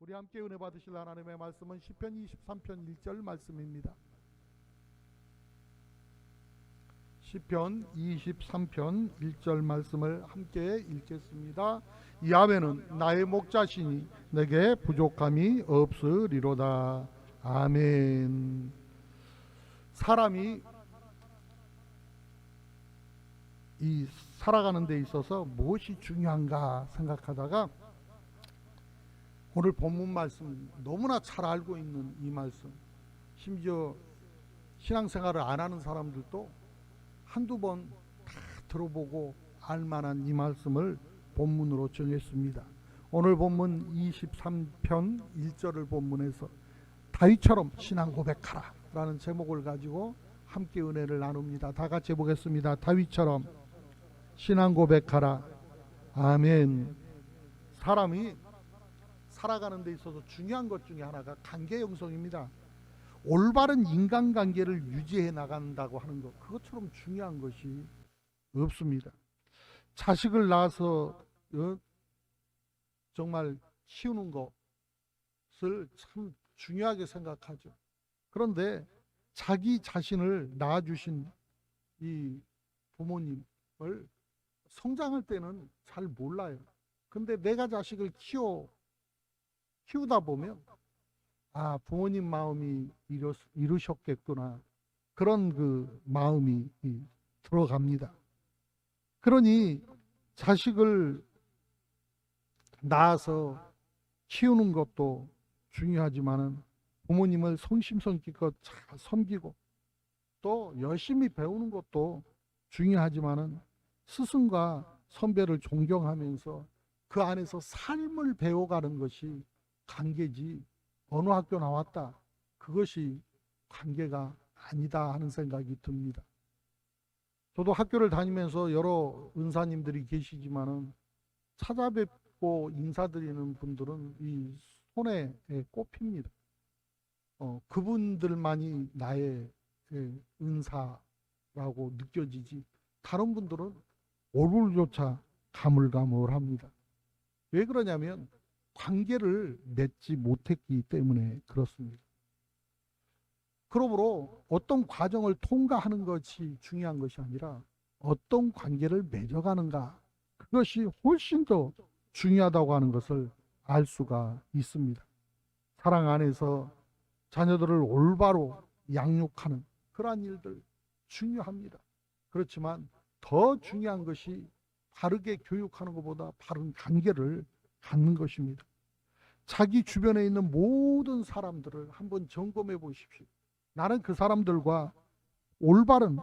우리 함께 은혜 받으실 하나님의 말씀은 시편 23편 1절 말씀입니다. 시편 23편 1절 말씀을 함께 읽겠습니다. 야훼는 나의 목자시니 내게 부족함이 없으리로다. 아멘. 사람이 이 살아가는 데 있어서 무엇이 중요한가 생각하다가 오늘 본문 말씀 너무나 잘 알고 있는 이 말씀, 심지어 신앙생활을 안 하는 사람들도 한두 번 다 들어보고 알만한 이 말씀을 본문으로 정했습니다. 오늘 본문 23편 1절을 본문에서 다윗처럼 신앙 고백하라 라는 제목을 가지고 함께 은혜를 나눕니다. 다 같이 보겠습니다. 다윗처럼 신앙 고백하라. 아멘. 사람이 살아가는 데 있어서 중요한 것 중에 하나가 관계 형성입니다. 올바른 인간관계를 유지해 나간다고 하는 것, 그것처럼 중요한 것이 없습니다. 자식을 낳아서 정말 키우는 것을 참 중요하게 생각하죠. 그런데 자기 자신을 낳아주신 이 부모님을 성장할 때는 잘 몰라요. 근데 내가 자식을 키우다 보면 부모님 마음이 이루셨겠구나, 그런 그 마음이 들어갑니다. 그러니 자식을 낳아서 키우는 것도 중요하지만은 부모님을 성심성의껏 잘 섬기고 또 열심히 배우는 것도 중요하지만은 스승과 선배를 존경하면서 그 안에서 삶을 배워가는 것이 관계지, 어느 학교 나왔다 그것이 관계가 아니다 하는 생각이 듭니다. 저도 학교를 다니면서 여러 은사님들이 계시지만은 찾아뵙고 인사드리는 분들은 이 손에 꼽힙니다. 그분들만이 나의 은사라고 느껴지지 다른 분들은 얼굴조차 가물가물합니다. 왜 그러냐면 관계를 맺지 못했기 때문에 그렇습니다. 그러므로 어떤 과정을 통과하는 것이 중요한 것이 아니라 어떤 관계를 맺어가는가, 그것이 훨씬 더 중요하다고 하는 것을 알 수가 있습니다. 사랑 안에서 자녀들을 올바로 양육하는 그러한 일들 중요합니다. 그렇지만 더 중요한 것이 바르게 교육하는 것보다 바른 관계를 갖는 것입니다. 자기 주변에 있는 모든 사람들을 한번 점검해 보십시오. 나는 그 사람들과 올바른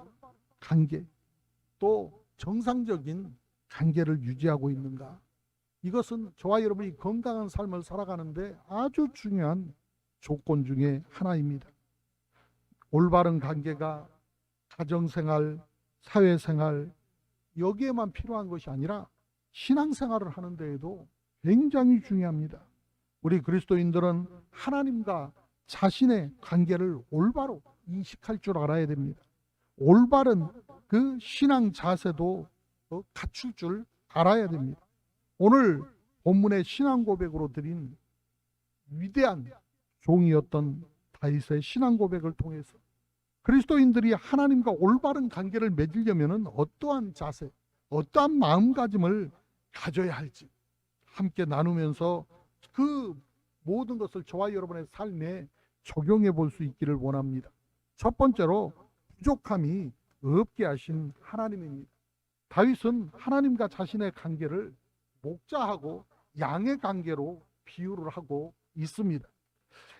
관계, 또 정상적인 관계를 유지하고 있는가? 이것은 저와 여러분이 건강한 삶을 살아가는데 아주 중요한 조건 중에 하나입니다. 올바른 관계가 가정생활, 사회생활 여기에만 필요한 것이 아니라 신앙생활을 하는 데에도 굉장히 중요합니다. 우리 그리스도인들은 하나님과 자신의 관계를 올바로 인식할 줄 알아야 됩니다. 올바른 그 신앙 자세도 갖출 줄 알아야 됩니다. 오늘 본문의 신앙 고백으로 드린 위대한 종이었던 다윗의 신앙 고백을 통해서 그리스도인들이 하나님과 올바른 관계를 맺으려면 어떠한 자세, 어떠한 마음가짐을 가져야 할지 함께 나누면서 그 모든 것을 저와 여러분의 삶에 적용해 볼 수 있기를 원합니다. 첫 번째로 부족함이 없게 하신 하나님입니다. 다윗은 하나님과 자신의 관계를 목자하고 양의 관계로 비유를 하고 있습니다.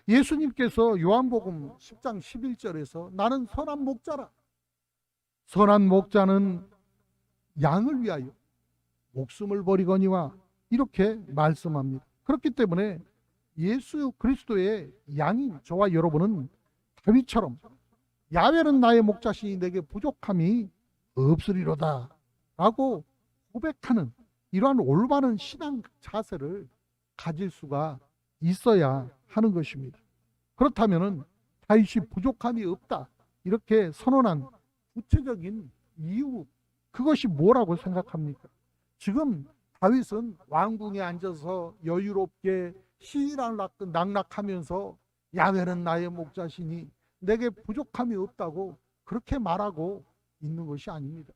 예수님께서 요한복음 10장 11절에서 나는 선한 목자라, 선한 목자는 양을 위하여 목숨을 버리거니와 이렇게 말씀합니다. 그렇기 때문에 예수 그리스도의 양인 저와 여러분은 다윗처럼 야훼는 나의 목자시니 내게 부족함이 없으리로다 라고 고백하는 이러한 올바른 신앙 자세를 가질 수가 있어야 하는 것입니다. 그렇다면 다윗이 부족함이 없다 이렇게 선언한 구체적인 이유, 그것이 뭐라고 생각합니까? 지금 다윗은 왕궁에 앉아서 여유롭게 낙락하면서 야훼는 나의 목자시니 내게 부족함이 없다고 그렇게 말하고 있는 것이 아닙니다.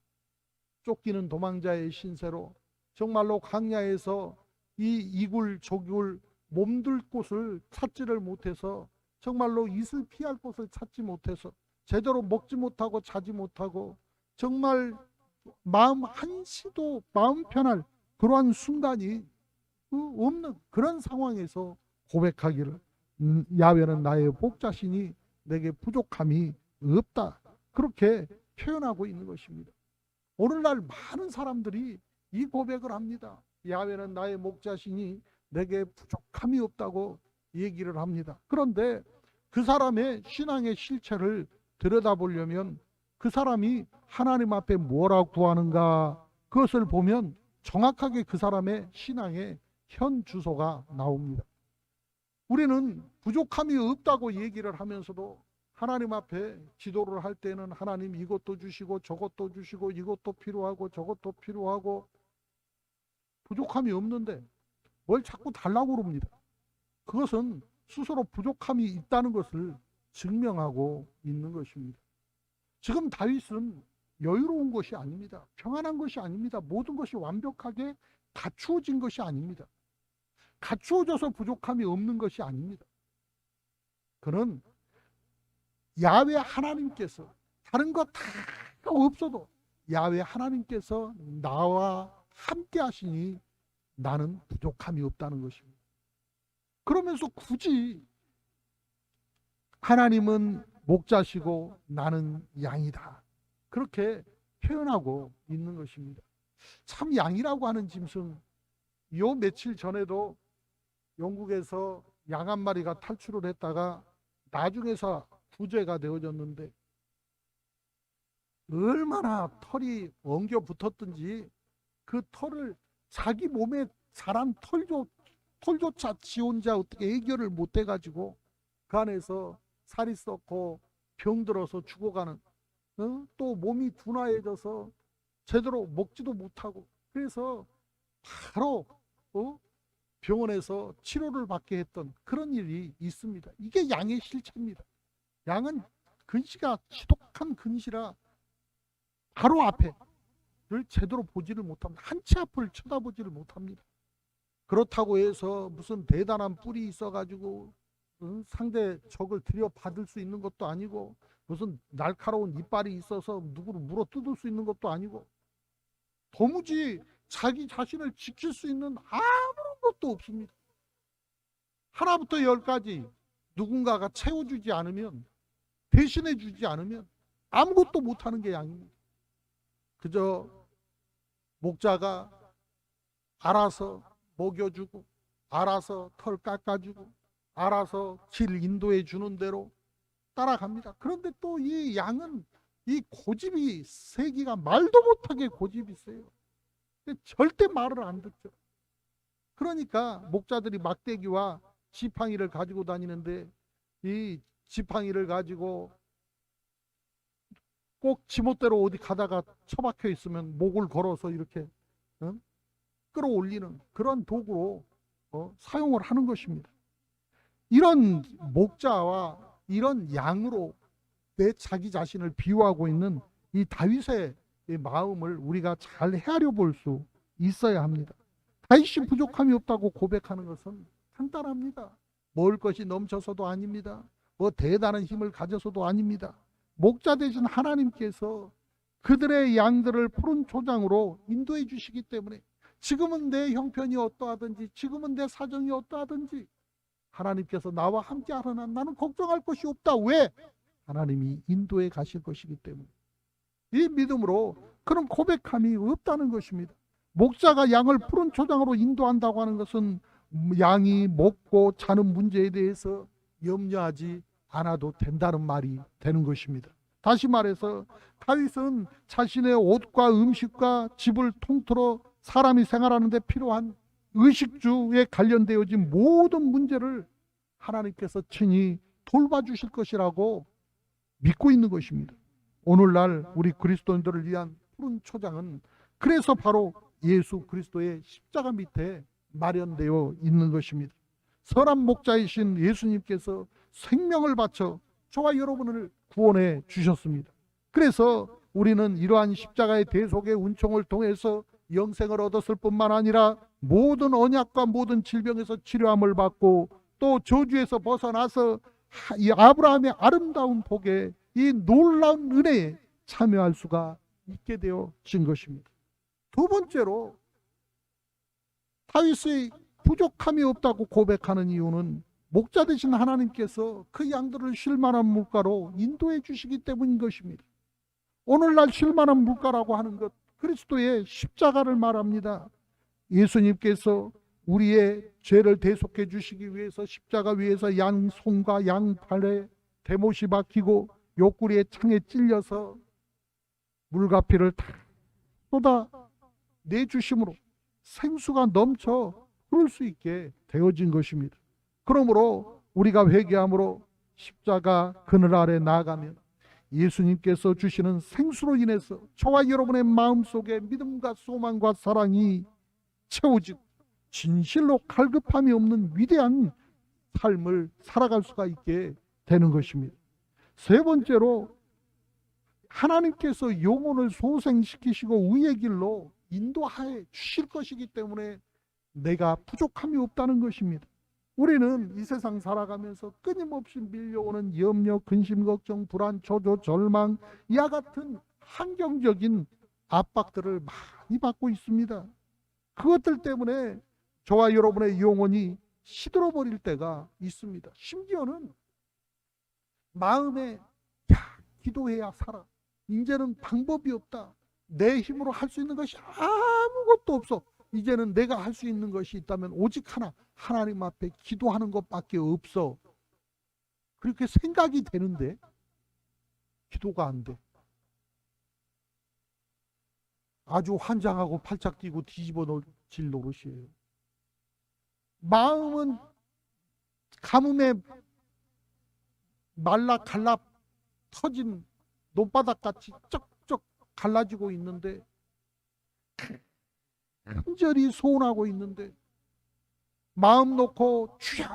쫓기는 도망자의 신세로 정말로 광야에서 이 이굴 저굴 몸둘 곳을 찾지를 못해서, 정말로 이슬 피할 곳을 찾지 못해서 제대로 먹지 못하고 자지 못하고 정말 마음 한시도 마음 편할 그러한 순간이 없는 그런 상황에서 고백하기를, 야훼는 나의 목자시니 내게 부족함이 없다, 그렇게 표현하고 있는 것입니다. 오늘날 많은 사람들이 이 고백을 합니다. 야훼는 나의 목자시니 내게 부족함이 없다고 얘기를 합니다. 그런데 그 사람의 신앙의 실체를 들여다보려면 그 사람이 하나님 앞에 뭐라고 구하는가, 그것을 보면 정확하게 그 사람의 신앙의 현 주소가 나옵니다. 우리는 부족함이 없다고 얘기를 하면서도 하나님 앞에 기도를 할 때는 하나님 이것도 주시고 저것도 주시고 이것도 필요하고 저것도 필요하고 부족함이 없는데 뭘 자꾸 달라고 그럽니다. 그것은 스스로 부족함이 있다는 것을 증명하고 있는 것입니다. 지금 다윗은 여유로운 것이 아닙니다. 평안한 것이 아닙니다. 모든 것이 완벽하게 갖추어진 것이 아닙니다. 갖추어져서 부족함이 없는 것이 아닙니다. 그는 야훼 하나님께서, 다른 것 다 없어도 야훼 하나님께서 나와 함께 하시니 나는 부족함이 없다는 것입니다. 그러면서 굳이 하나님은 목자시고 나는 양이다, 그렇게 표현하고 있는 것입니다. 참 양이라고 하는 짐승, 요 며칠 전에도 영국에서 양 한 마리가 탈출을 했다가 나중에서 구제가 되어졌는데 얼마나 털이 엉겨 붙었든지 그 털을 자기 몸에 자란 털조차 지 혼자 어떻게 해결을 못 해가지고 그 안에서 살이 썩고 병들어서 죽어가는, 또 몸이 둔화해져서 제대로 먹지도 못하고, 그래서 바로 병원에서 치료를 받게 했던 그런 일이 있습니다. 이게 양의 실체입니다. 양은 근시가 지독한 근시라 바로 앞에를 제대로 보지를 못합니다. 한 치 앞을 쳐다보지를 못합니다. 그렇다고 해서 무슨 대단한 뿔이 있어가지고 상대 적을 들여받을 수 있는 것도 아니고, 무슨 날카로운 이빨이 있어서 누구를 물어 뜯을 수 있는 것도 아니고, 도무지 자기 자신을 지킬 수 있는 아무런 것도 없습니다. 하나부터 열까지 누군가가 채워주지 않으면, 대신해 주지 않으면 아무것도 못하는 게 양입니다. 그저 목자가 알아서 먹여주고, 알아서 털 깎아주고, 알아서 길 인도해 주는 대로 따라갑니다. 그런데 또 이 양은 이 고집이, 세기가 말도 못하게 고집이 세요. 절대 말을 안 듣죠. 그러니까 목자들이 막대기와 지팡이를 가지고 다니는데, 이 지팡이를 가지고 꼭 지멋대로 어디 가다가 처박혀 있으면 목을 걸어서 이렇게 끌어올리는 그런 도구로 사용을 하는 것입니다. 이런 목자와 이런 양으로 내 자기 자신을 비유하고 있는 이 다윗의 마음을 우리가 잘 헤아려 볼 수 있어야 합니다. 다윗이 부족함이 없다고 고백하는 것은 간단합니다. 먹을 것이 넘쳐서도 아닙니다. 뭐 대단한 힘을 가져서도 아닙니다. 목자 되신 하나님께서 그들의 양들을 푸른 초장으로 인도해 주시기 때문에, 지금은 내 형편이 어떠하든지, 지금은 내 사정이 어떠하든지 하나님께서 나와 함께 하려나 나는 걱정할 것이 없다. 왜? 하나님이 인도해 가실 것이기 때문에. 이 믿음으로 그런 고백함이 없다는 것입니다. 목자가 양을 푸른 초장으로 인도한다고 하는 것은 양이 먹고 자는 문제에 대해서 염려하지 않아도 된다는 말이 되는 것입니다. 다시 말해서 다윗은 자신의 옷과 음식과 집을 통틀어 사람이 생활하는 데 필요한 의식주에 관련되어진 모든 문제를 하나님께서 친히 돌봐주실 것이라고 믿고 있는 것입니다. 오늘날 우리 그리스도인들을 위한 푸른 초장은 그래서 바로 예수 그리스도의 십자가 밑에 마련되어 있는 것입니다. 선한 목자이신 예수님께서 생명을 바쳐 저와 여러분을 구원해 주셨습니다. 그래서 우리는 이러한 십자가의 대속의 은총을 통해서 영생을 얻었을 뿐만 아니라 모든 언약과 모든 질병에서 치료함을 받고 또 저주에서 벗어나서 이 아브라함의 아름다운 복에 이 놀라운 은혜에 참여할 수가 있게 되어진 것입니다. 두 번째로 다윗의 부족함이 없다고 고백하는 이유는 목자 되신 하나님께서 그 양들을 쉴만한 물가로 인도해 주시기 때문인 것입니다. 오늘날 쉴만한 물가라고 하는 것, 그리스도의 십자가를 말합니다. 예수님께서 우리의 죄를 대속해 주시기 위해서 십자가 위에서 양 손과 양 발에 대못이 박히고 옆구리에 창에 찔려서 물과 피를 다 쏟아 내주심으로 생수가 넘쳐 흐를 수 있게 되어진 것입니다. 그러므로 우리가 회개함으로 십자가 그늘 아래 나아가면 예수님께서 주시는 생수로 인해서 저와 여러분의 마음속에 믿음과 소망과 사랑이 채워지고 진실로 갈급함이 없는 위대한 삶을 살아갈 수가 있게 되는 것입니다. 세 번째로 하나님께서 영혼을 소생시키시고 의의 길로 인도하여 주실 것이기 때문에 내가 부족함이 없다는 것입니다. 우리는 이 세상 살아가면서 끊임없이 밀려오는 염려, 근심, 걱정, 불안, 초조, 절망, 이와 같은 환경적인 압박들을 많이 받고 있습니다. 그것들 때문에 저와 여러분의 영혼이 시들어버릴 때가 있습니다. 심지어는 마음에 기도해야 살아, 이제는 방법이 없다, 내 힘으로 할 수 있는 것이 아무것도 없어, 이제는 내가 할 수 있는 것이 있다면 오직 하나, 하나님 앞에 기도하는 것밖에 없어, 그렇게 생각이 되는데 기도가 안 돼. 아주 환장하고 팔짝 뛰고 뒤집어 놓질 노릇이에요. 마음은 가뭄에 말라 갈라 터진 논바닥같이 쩍쩍 갈라지고 있는데, 간절히 소원하고 있는데 마음 놓고 주여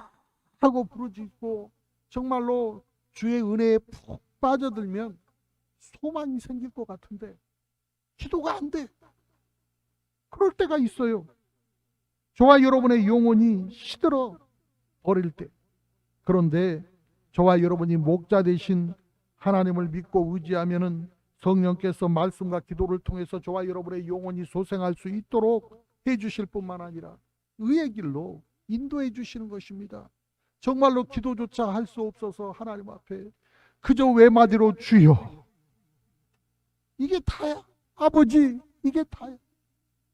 하고 부르짖고 정말로 주의 은혜에 푹 빠져들면 소망이 생길 것 같은데 기도가 안 돼. 그럴 때가 있어요. 저와 여러분의 영혼이 시들어 버릴 때. 그런데 저와 여러분이 목자 되신 하나님을 믿고 의지하면은 성령께서 말씀과 기도를 통해서 저와 여러분의 영혼이 소생할 수 있도록 해주실 뿐만 아니라 의의 길로 인도해 주시는 것입니다. 정말로 기도조차 할 수 없어서 하나님 앞에 그저 외마디로 주여, 이게 다야. 아버지, 이게 다야.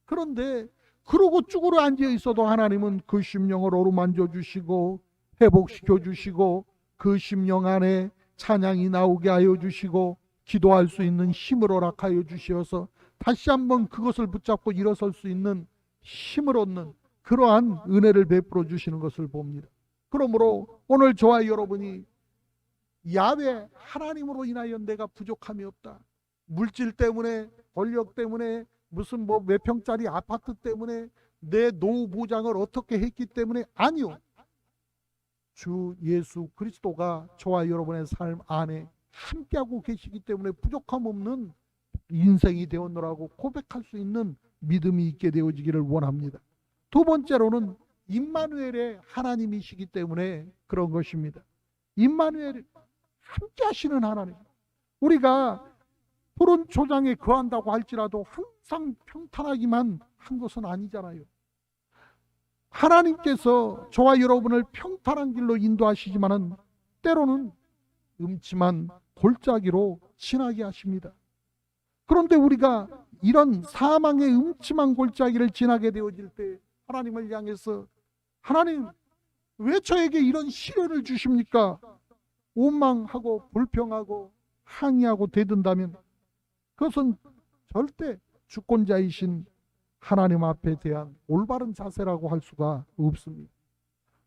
그런데 그러고 쭈그려 앉아 있어도 하나님은 그 심령을 어루만져 주시고 회복시켜 주시고 그 심령 안에 찬양이 나오게 하여 주시고 기도할 수 있는 힘을 허락하여 주시어서 다시 한번 그것을 붙잡고 일어설 수 있는 힘을 얻는 그러한 은혜를 베풀어 주시는 것을 봅니다. 그러므로 오늘 저와 여러분이 야훼 하나님으로 인하여 내가 부족함이 없다, 물질 때문에, 권력 때문에, 무슨 몇 평짜리 아파트 때문에, 내 노후 보장을 어떻게 했기 때문에, 아니요, 주 예수 그리스도가 저와 여러분의 삶 안에 함께하고 계시기 때문에 부족함 없는 인생이 되었노라고 고백할 수 있는 믿음이 있게 되어지기를 원합니다. 두 번째로는 임마누엘의 하나님이시기 때문에 그런 것입니다. 임마누엘, 함께 하시는 하나님. 우리가 푸른 초장에 거한다고 할지라도 항상 평탄하기만 한 것은 아니잖아요. 하나님께서 저와 여러분을 평탄한 길로 인도하시지만은 때로는 음침한 골짜기로 지나게 하십니다. 그런데 우리가 이런 사망의 음침한 골짜기를 지나게 되어질 때 하나님을 향해서 하나님, 왜 저에게 이런 시련을 주십니까? 원망하고 불평하고 항의하고 대든다면 그것은 절대 주권자이신 하나님 앞에 대한 올바른 자세라고 할 수가 없습니다.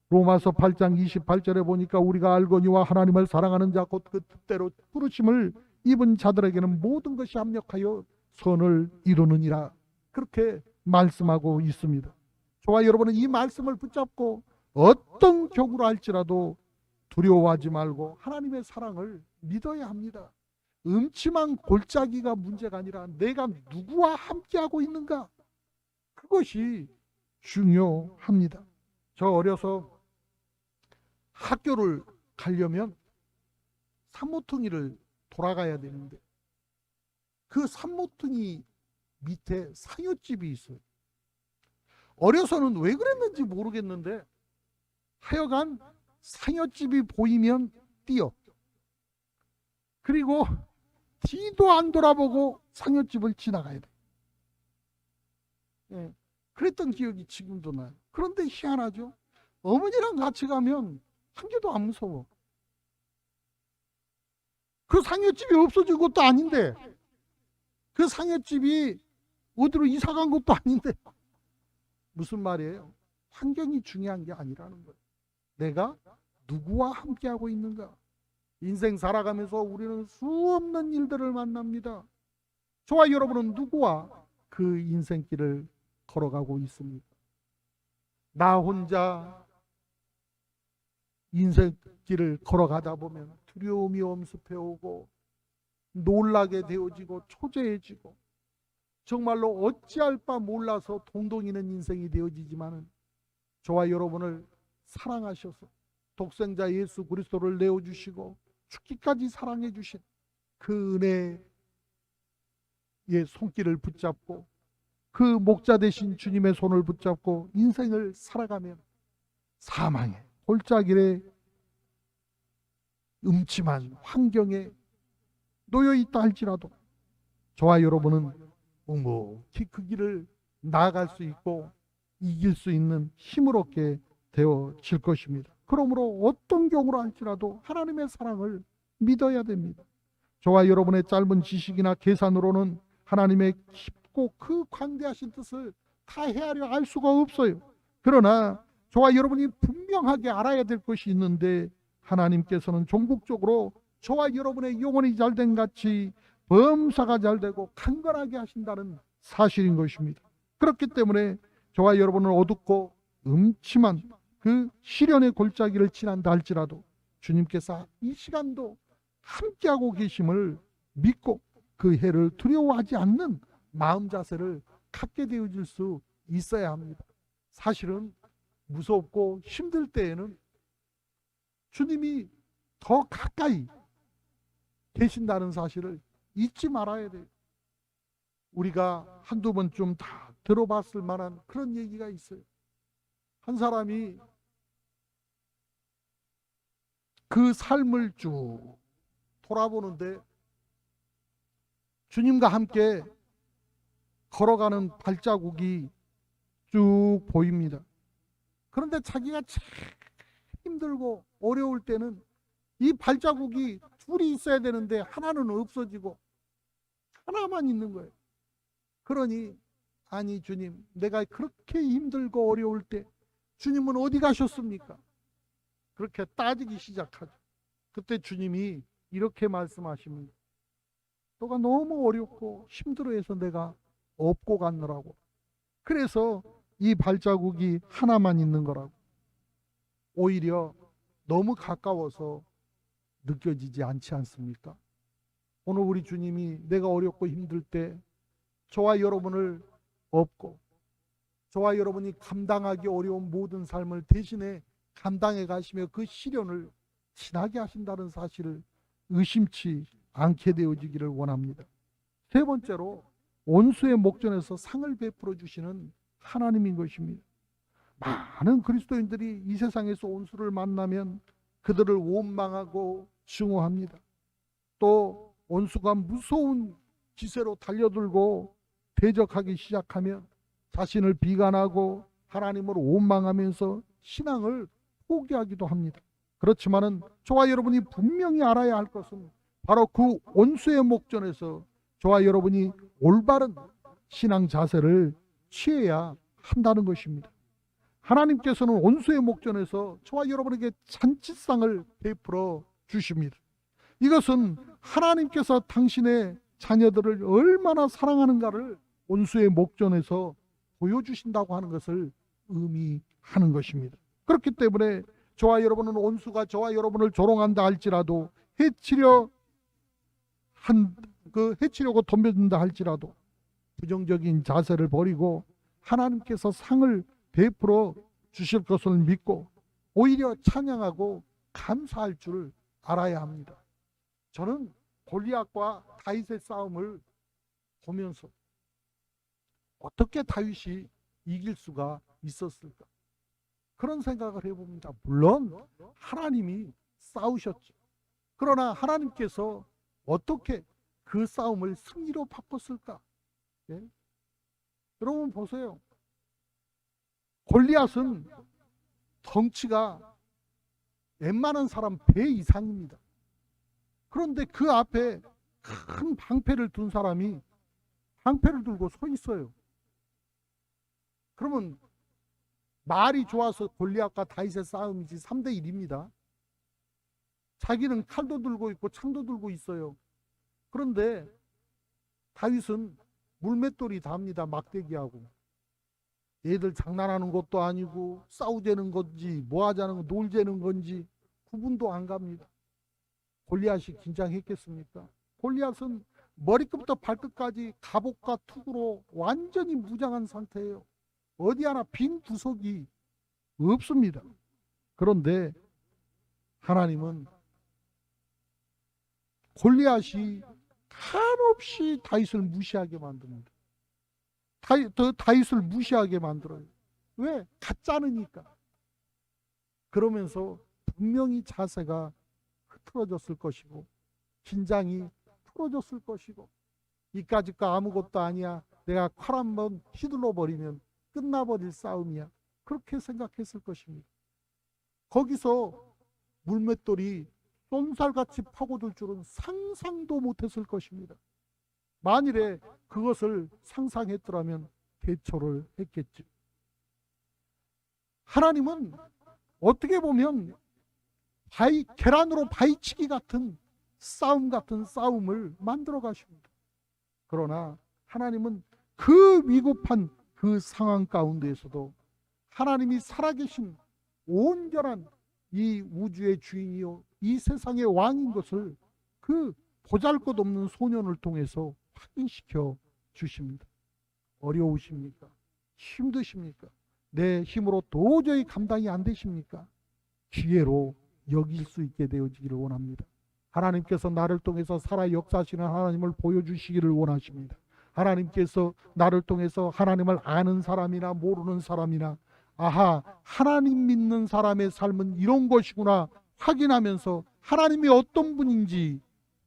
로마서 8장 28절에 보니까 우리가 알거니와 하나님을 사랑하는 자 곧 그 뜻대로 부르심을 입은 자들에게는 모든 것이 합력하여 선을 이루느니라, 그렇게 말씀하고 있습니다. 저와 여러분은 이 말씀을 붙잡고 어떤 경우로 할지라도 두려워하지 말고 하나님의 사랑을 믿어야 합니다. 음침한 골짜기가 문제가 아니라 내가 누구와 함께하고 있는가, 그것이 중요합니다. 저 어려서 학교를 가려면 산모퉁이를 돌아가야 되는데 그 산모퉁이 밑에 상여집이 있어요. 어려서는 왜 그랬는지 모르겠는데 하여간 상여집이 보이면 뛰어. 그리고 뒤도 안 돌아보고 상여집을 지나가야 돼. 예, 그랬던 기억이 지금도 나요. 그런데 희한하죠. 어머니랑 같이 가면 한 개도 안 무서워. 그 상여집이 없어진 것도 아닌데, 그 상여집이 어디로 이사 간 것도 아닌데, 무슨 말이에요? 환경이 중요한 게 아니라는 거예요. 내가 누구와 함께하고 있는가? 인생 살아가면서 우리는 수없는 일들을 만납니다. 저와 여러분은 누구와 그 인생길을 걸어가고 있습니까? 나 혼자 인생길을 걸어가다 보면 두려움이 엄습해오고 놀라게 되어지고 초조해지고 정말로 어찌할 바 몰라서 동동이는 인생이 되어지지만은 저와 여러분을 사랑하셔서 독생자 예수 그리스도를 내어주시고 죽기까지 사랑해 주신 그 은혜의 손길을 붙잡고 그 목자 되신 주님의 손을 붙잡고 인생을 살아가면 사망의 골짜기에 음침한 환경에 놓여 있다 할지라도 저와 여러분은 묵묵히 그 길을 나아갈 수 있고 이길 수 있는 힘을 얻게 되어질 것입니다. 그러므로 어떤 경우로 할지라도 하나님의 사랑을 믿어야 됩니다. 저와 여러분의 짧은 지식이나 계산으로는 하나님의 깊고 그 광대하신 뜻을 다 헤아려 알 수가 없어요. 그러나 저와 여러분이 분명하게 알아야 될 것이 있는데 하나님께서는 종국적으로 저와 여러분의 영혼이 잘된 같이 범사가 잘되고 강건하게 하신다는 사실인 것입니다. 그렇기 때문에 저와 여러분은 어둡고 음침한 그 시련의 골짜기를 지난다 할지라도 주님께서 이 시간도 함께하고 계심을 믿고 그 해를 두려워하지 않는 마음 자세를 갖게 되어질 수 있어야 합니다. 사실은 무섭고 힘들 때에는 주님이 더 가까이 계신다는 사실을 잊지 말아야 돼요. 우리가 한두 번 좀 다 들어봤을 만한 그런 얘기가 있어요. 한 사람이 그 삶을 쭉 돌아보는데 주님과 함께 걸어가는 발자국이 쭉 보입니다. 그런데 자기가 참 힘들고 어려울 때는 이 발자국이 둘이 있어야 되는데 하나는 없어지고 하나만 있는 거예요. 그러니 아니 주님, 내가 그렇게 힘들고 어려울 때 주님은 어디 가셨습니까? 그렇게 따지기 시작하죠. 그때 주님이 이렇게 말씀하십니다. 너가 너무 어렵고 힘들어해서 내가 업고 갔느라고. 그래서 이 발자국이 하나만 있는 거라고. 오히려 너무 가까워서 느껴지지 않지 않습니까? 오늘 우리 주님이 내가 어렵고 힘들 때 저와 여러분을 업고 저와 여러분이 감당하기 어려운 모든 삶을 대신에 감당해 가시며 그 시련을 지나게 하신다는 사실을 의심치 않게 되어지기를 원합니다. 세 번째로 온수의 목전에서 상을 베풀어 주시는 하나님인 것입니다. 많은 그리스도인들이 이 세상에서 온수를 만나면 그들을 원망하고 증오합니다. 또 온수가 무서운 기세로 달려들고 대적하기 시작하면 자신을 비관하고 하나님을 원망하면서 신앙을 포기하기도 합니다. 그렇지만은 저와 여러분이 분명히 알아야 할 것은 바로 그 온수의 목전에서 저와 여러분이 올바른 신앙 자세를 취해야 한다는 것입니다. 하나님께서는 온수의 목전에서 저와 여러분에게 잔치상을 베풀어 주십니다. 이것은 하나님께서 당신의 자녀들을 얼마나 사랑하는가를 온수의 목전에서 보여주신다고 하는 것을 의미하는 것입니다. 그렇기 때문에 저와 여러분은 원수가 저와 여러분을 조롱한다 할지라도 해치려고 덤벼든다 할지라도 부정적인 자세를 버리고 하나님께서 상을 베풀어 주실 것을 믿고 오히려 찬양하고 감사할 줄 알아야 합니다. 저는 골리앗과 다윗의 싸움을 보면서 어떻게 다윗이 이길 수가 있었을까? 그런 생각을 해봅니다. 물론 하나님이 싸우셨죠. 그러나 하나님께서 어떻게 그 싸움을 승리로 바꿨을까? 예? 여러분 보세요. 골리앗은 덩치가 웬만한 사람 배 이상입니다. 그런데 그 앞에 큰 방패를 둔 사람이 방패를 들고 서 있어요. 그러면 말이 좋아서 골리앗과 다윗의 싸움이지 3대 1입니다. 자기는 칼도 들고 있고 창도 들고 있어요. 그런데 다윗은 물맷돌이 답니다. 막대기하고. 얘들 장난하는 것도 아니고 싸우자는 건지 뭐 하자는 건 놀자는 건지 구분도 안 갑니다. 골리앗이 긴장했겠습니까? 골리앗은 머리끝부터 발끝까지 갑옷과 투구로 완전히 무장한 상태예요. 어디 하나 빈 구석이 없습니다. 그런데 하나님은 골리앗이 한없이 다윗을 무시하게 만듭니다. 다윗을 무시하게 만들어요. 왜? 가짜느니까. 그러면서 분명히 자세가 흐트러졌을 것이고 긴장이 풀어졌을 것이고 이까짓 거 아무것도 아니야. 내가 칼 한번 휘둘러 버리면 끝나버릴 싸움이야. 그렇게 생각했을 것입니다. 거기서 물맷돌이 쏜살같이 파고들 줄은 상상도 못했을 것입니다. 만일에 그것을 상상했더라면 대처를 했겠죠. 하나님은 어떻게 보면 계란으로 바위치기 같은 싸움을 만들어 가십니다. 그러나 하나님은 그 위급한 그 상황 가운데에서도 하나님이 살아계신 온전한 이 우주의 주인이요 이 세상의 왕인 것을 그 보잘것없는 소년을 통해서 확인시켜 주십니다. 어려우십니까? 힘드십니까? 내 힘으로 도저히 감당이 안 되십니까? 기회로 여길 수 있게 되어지기를 원합니다. 하나님께서 나를 통해서 살아 역사하시는 하나님을 보여주시기를 원하십니다. 하나님께서 나를 통해서 하나님을 아는 사람이나 모르는 사람이나 아하, 하나님 믿는 사람의 삶은 이런 것이구나 확인하면서 하나님이 어떤 분인지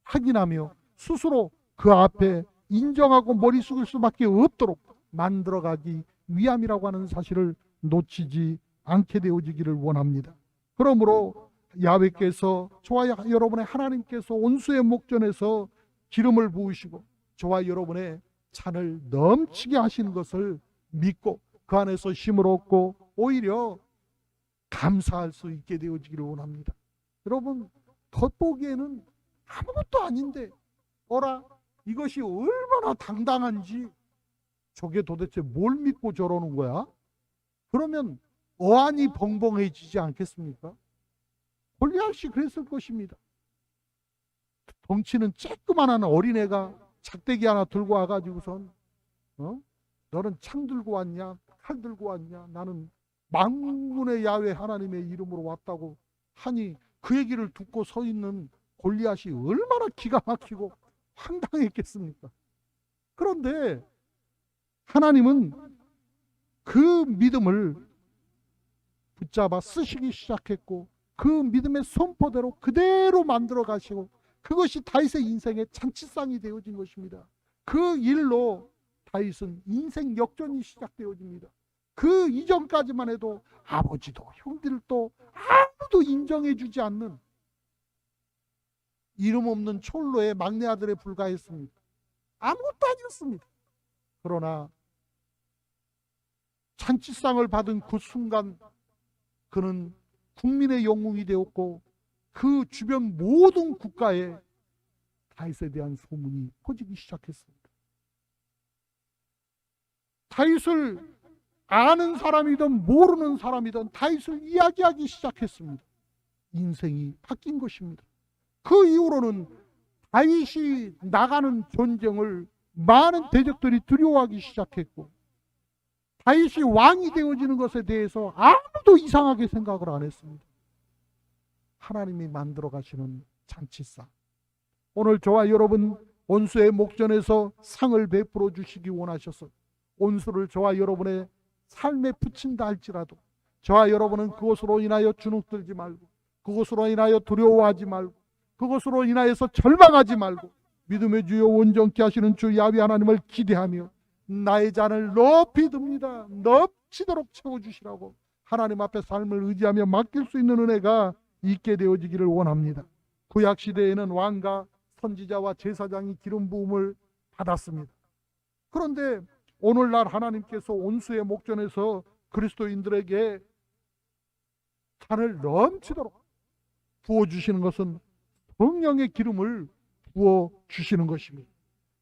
확인하며 스스로 그 앞에 인정하고 머리 숙일 수밖에 없도록 만들어가기 위함이라고 하는 사실을 놓치지 않게 되어지기를 원합니다. 그러므로 야훼께서 저와 여러분의 하나님께서 온수의 목전에서 기름을 부으시고 저와 여러분의 잔을 넘치게 하시는 것을 믿고 그 안에서 힘을 얻고 오히려 감사할 수 있게 되어지기를 원합니다. 여러분 겉보기에는 아무것도 아닌데 어라 이것이 얼마나 당당한지 저게 도대체 뭘 믿고 저러는 거야? 그러면 어안이 벙벙해지지 않겠습니까? 골리앗이 그랬을 것입니다. 덩치는 쬐끄만한 어린애가 작대기 하나 들고 와가지고선 너는 창 들고 왔냐? 칼 들고 왔냐? 나는 만군의 야훼 하나님의 이름으로 왔다고 하니 그 얘기를 듣고 서 있는 골리앗이 얼마나 기가 막히고 황당했겠습니까? 그런데 하나님은 그 믿음을 붙잡아 쓰시기 시작했고 그 믿음의 선포대로 그대로 만들어 가시고 그것이 다윗의 인생의 잔치상이 되어진 것입니다. 그 일로 다윗은 인생 역전이 시작되어집니다. 그 이전까지만 해도 아버지도 형들도 아무도 인정해 주지 않는 이름 없는 촐로의 막내 아들에 불과했습니다. 아무것도 아니었습니다. 그러나 잔치상을 받은 그 순간 그는 국민의 영웅이 되었고 그 주변 모든 국가에 다윗에 대한 소문이 퍼지기 시작했습니다. 다윗을 아는 사람이든 모르는 사람이든 다윗을 이야기하기 시작했습니다. 인생이 바뀐 것입니다. 그 이후로는 다윗이 나가는 전쟁을 많은 대적들이 두려워하기 시작했고, 다윗이 왕이 되어지는 것에 대해서 아무도 이상하게 생각을 안 했습니다. 하나님이 만들어 가시는 잔치상, 오늘 저와 여러분 온수의 목전에서 상을 베풀어 주시기 원하셔서 온수를 저와 여러분의 삶에 붙인다 할지라도 저와 여러분은 그것으로 인하여 주눅들지 말고, 그것으로 인하여 두려워하지 말고, 그것으로 인하여서 절망하지 말고 믿음의 주여 온전케 하시는 주 야훼 하나님을 기대하며 나의 잔을 높이 듭니다. 넘치도록 채워주시라고 하나님 앞에 삶을 의지하며 맡길 수 있는 은혜가 있게 되어지기를 원합니다. 구약시대에는 왕과 선지자와 제사장이 기름 부음을 받았습니다. 그런데 오늘날 하나님께서 온수의 목전에서 그리스도인들에게 잔을 넘치도록 부어주시는 것은 성령의 기름을 부어주시는 것입니다.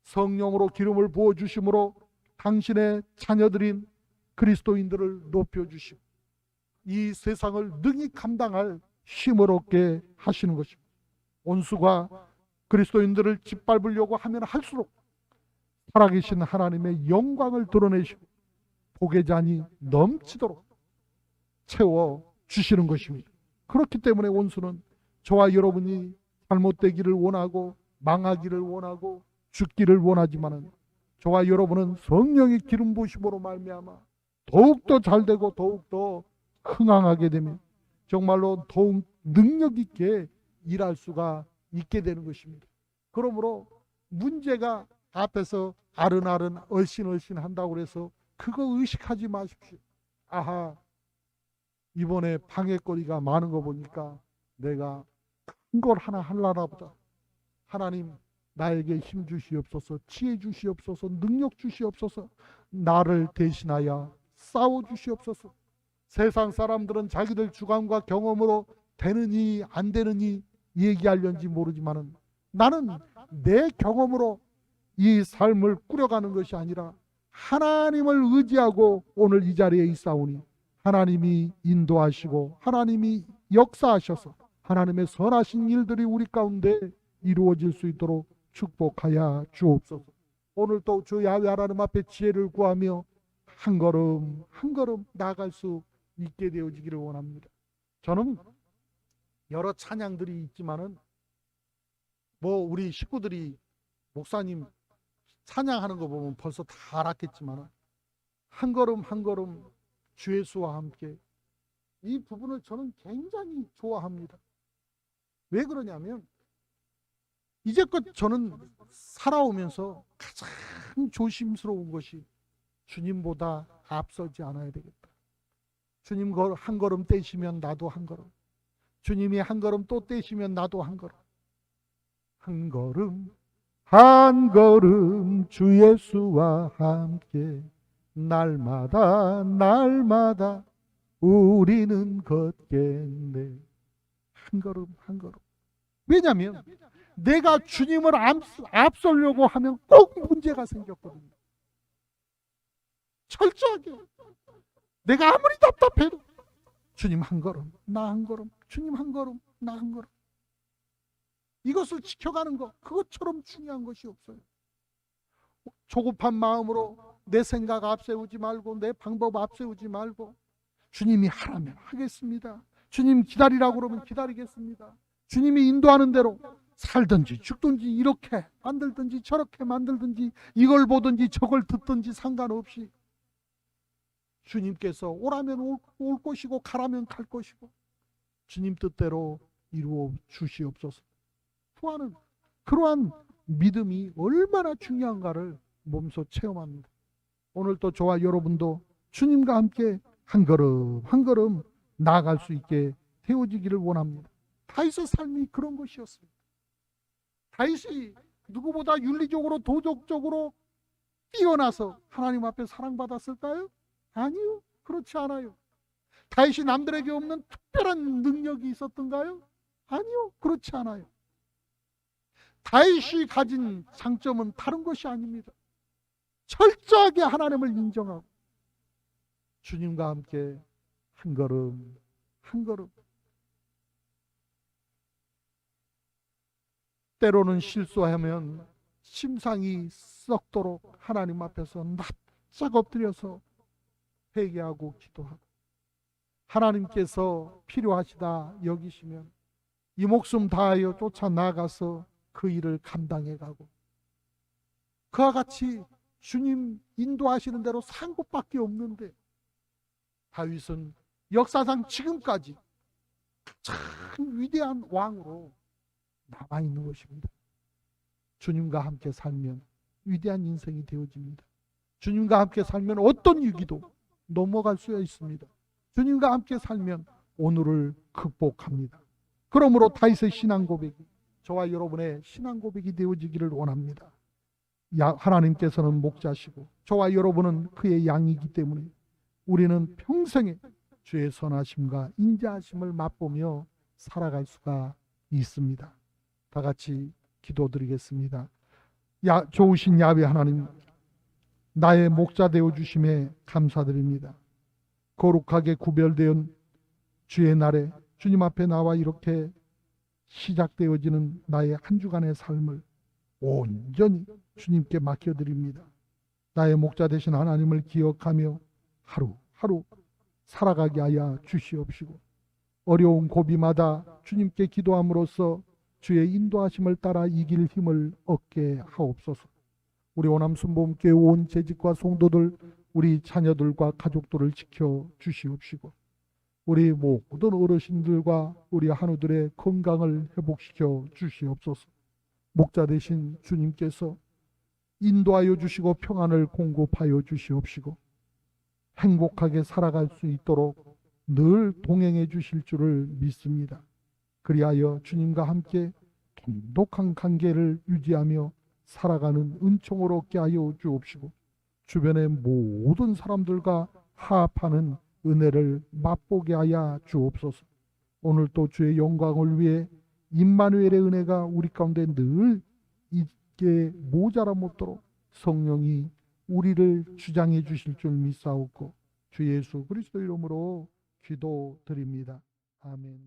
성령으로 기름을 부어주심으로 당신의 자녀들인 그리스도인들을 높여주시고 이 세상을 능히 감당할 힘을 얻게 하시는 것입니다. 온수가 그리스도인들을 짓밟으려고 하면 할수록 살아계신 하나님의 영광을 드러내시고 복의 잔이 넘치도록 채워주시는 것입니다. 그렇기 때문에 온수는 저와 여러분이 잘못되기를 원하고 망하기를 원하고 죽기를 원하지만은 저와 여러분은 성령의 기름 부으심으로 말미암아 더욱더 잘되고 더욱더 흥황하게 되면 정말로 더욱 능력 있게 일할 수가 있게 되는 것입니다. 그러므로 문제가 앞에서 아른아른 얼씬얼씬 한다고 해서 그거 의식하지 마십시오. 아하, 이번에 방해거리가 많은 거 보니까 내가 큰 걸 하나 하려나 보다. 하나님 나에게 힘 주시옵소서, 지혜 주시옵소서, 능력 주시옵소서, 나를 대신하여 싸워 주시옵소서. 세상 사람들은 자기들 주관과 경험으로 되느니 안 되느니 얘기하려는지 모르지만은 나는 내 경험으로 이 삶을 꾸려가는 것이 아니라 하나님을 의지하고 오늘 이 자리에 있사오니 하나님이 인도하시고 하나님이 역사하셔서 하나님의 선하신 일들이 우리 가운데 이루어질 수 있도록 축복하여 주옵소서. 오늘 또 주 야훼 하나님 앞에 지혜를 구하며 한 걸음 한 걸음 나아갈 수 있게 되어지기를 원합니다. 저는 여러 찬양들이 있지만은 우리 식구들이 목사님 찬양하는 거 보면 벌써 다 알았겠지만 한 걸음 한 걸음 주 예수와 함께, 이 부분을 저는 굉장히 좋아합니다. 왜 그러냐면 이제껏 저는 살아오면서 가장 조심스러운 것이 주님보다 앞서지 않아야 되겠다. 주님 한 걸음 떼시면 나도 한 걸음, 주님이 한 걸음 또 떼시면 나도 한 걸음, 한 걸음 한 걸음 주 예수와 함께 날마다 날마다 우리는 걷겠네. 한 걸음 한 걸음. 왜냐하면 내가 주님을 앞서려고 하면 꼭 문제가 생겼거든요. 철저하게 내가 아무리 답답해도 주님 한 걸음 나 한 걸음, 주님 한 걸음 나 한 걸음, 이것을 지켜가는 것, 그것처럼 중요한 것이 없어요. 조급한 마음으로 내 생각 앞세우지 말고 내 방법 앞세우지 말고 주님이 하라면 하겠습니다. 주님 기다리라고 그러면 기다리겠습니다. 주님이 인도하는 대로 살든지 죽든지 이렇게 만들든지 저렇게 만들든지 이걸 보든지 저걸 듣든지 상관없이 주님께서 오라면 올 것이고 가라면 갈 것이고 주님 뜻대로 이루어 주시옵소서. 구하는 그러한 믿음이 얼마나 중요한가를 몸소 체험합니다. 오늘 또 저와 여러분도 주님과 함께 한 걸음 한 걸음 나아갈 수 있게 되어지기를 원합니다. 다윗의 삶이 그런 것이었습니다. 다윗이 누구보다 윤리적으로 도덕적으로 뛰어나서 하나님 앞에 사랑받았을까요? 아니요, 그렇지 않아요. 다윗이 남들에게 없는 특별한 능력이 있었던가요? 아니요, 그렇지 않아요. 다윗이 가진 장점은 다른 것이 아닙니다. 철저하게 하나님을 인정하고 주님과 함께 한 걸음 한 걸음, 때로는 실수하면 심상이 썩도록 하나님 앞에서 납작 엎드려서 회개하고 기도하고, 하나님께서 필요하시다 여기시면 이 목숨 다하여 쫓아 나가서 그 일을 감당해 가고, 그와 같이 주님 인도하시는 대로 산 곳밖에 없는데 다윗은 역사상 지금까지 참 위대한 왕으로 남아있는 것입니다. 주님과 함께 살면 위대한 인생이 되어집니다. 주님과 함께 살면 어떤 위기도 넘어갈 수 있습니다. 주님과 함께 살면 오늘을 극복합니다. 그러므로 다윗의 신앙 고백이 저와 여러분의 신앙 고백이 되어지기를 원합니다. 하나님께서는 목자시고 저와 여러분은 그의 양이기 때문에 우리는 평생에 주의 선하심과 인자하심을 맛보며 살아갈 수가 있습니다. 다 같이 기도드리겠습니다. 좋으신 야훼 하나님, 나의 목자 되어 주심에 감사드립니다. 거룩하게 구별된 주의 날에 주님 앞에 나와 이렇게 시작되어지는 나의 한 주간의 삶을 온전히 주님께 맡겨드립니다. 나의 목자 되신 하나님을 기억하며 하루하루 살아가게 하여 주시옵시고, 어려운 고비마다 주님께 기도함으로써 주의 인도하심을 따라 이길 힘을 얻게 하옵소서. 우리 오남순복음교회 온 재직과 성도들, 우리 자녀들과 가족들을 지켜 주시옵시고, 우리 모든 어르신들과 우리 한우들의 건강을 회복시켜 주시옵소서. 목자 되신 주님께서 인도하여 주시고 평안을 공급하여 주시옵시고, 행복하게 살아갈 수 있도록 늘 동행해 주실 줄을 믿습니다. 그리하여 주님과 함께 돈독한 관계를 유지하며 살아가는 은총으로 얻게 하여 주옵시고, 주변의 모든 사람들과 화합하는 은혜를 맛보게 하여 주옵소서. 오늘 또 주의 영광을 위해 임마누엘의 은혜가 우리 가운데 늘 있게 모자람 없도록 성령이 우리를 주장해 주실 줄 믿사옵고, 주 예수 그리스도 이름으로 기도드립니다. 아멘.